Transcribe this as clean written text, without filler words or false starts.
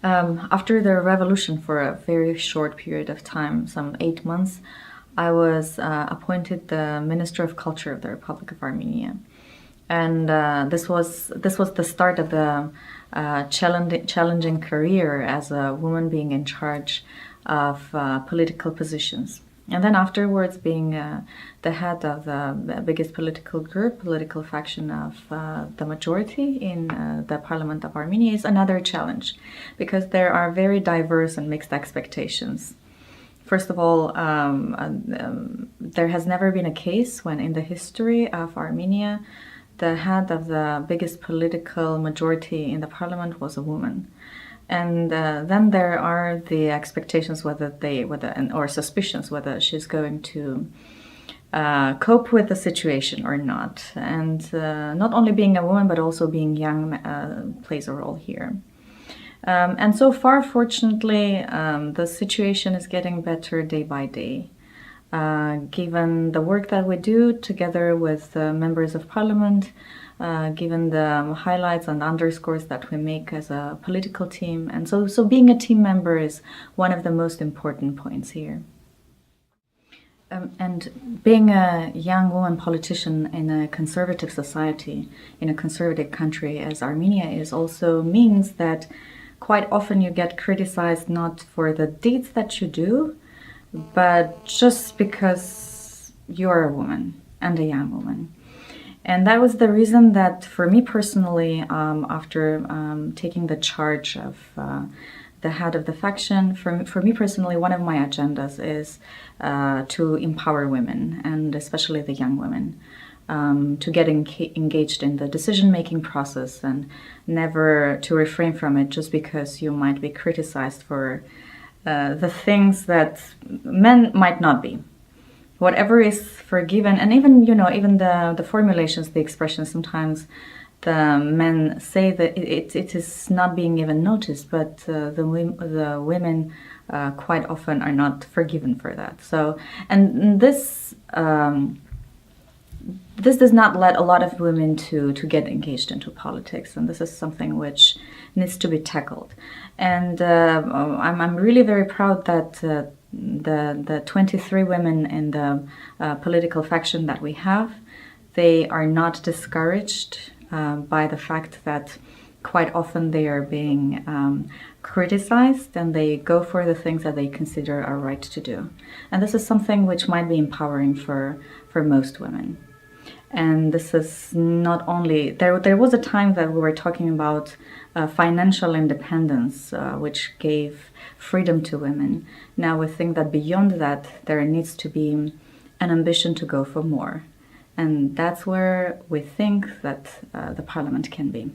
After the revolution, for a very short period of time, some 8 months, I was appointed the Minister of Culture of the Republic of Armenia. And this was the start of the challenging career as a woman being in charge of political positions. And then afterwards, being the head of the biggest political faction of the majority in the Parliament of Armenia is another challenge, because there are very diverse and mixed expectations. First of all, there has never been a case when in the history of Armenia, the head of the biggest political majority in the parliament was a woman. And then there are the expectations or suspicions whether she's going to cope with the situation or not. And not only being a woman, but also being young plays a role here. And so far, fortunately, the situation is getting better day by day. Given the work that we do together with members of parliament, given the highlights and underscores that we make as a political team. And so being a team member is one of the most important points here. And being a young woman politician in a conservative society, in a conservative country as Armenia is, also means that quite often you get criticized not for the deeds that you do, but just because you're a woman and a young woman. And that was the reason that for me personally, after taking the charge of the head of the faction, for me personally, one of my agendas is to empower women, and especially the young women, to get engaged in the decision-making process and never to refrain from it just because you might be criticized for the things that men might not be. Whatever is forgiven, and even the formulations, the expressions, sometimes the men say that it is not being even noticed, but the women quite often are not forgiven for that. So, and this does not let a lot of women to get engaged into politics, and this is something which needs to be tackled. And I'm really very proud that the 23 women in the political faction that we have, they are not discouraged by the fact that quite often they are being criticized, and they go for the things that they consider are right to do. And this is something which might be empowering for most women. And this is not only, there was a time that we were talking about financial independence, which gave freedom to women. Now we think that beyond that, there needs to be an ambition to go for more. And that's where we think that the parliament can be.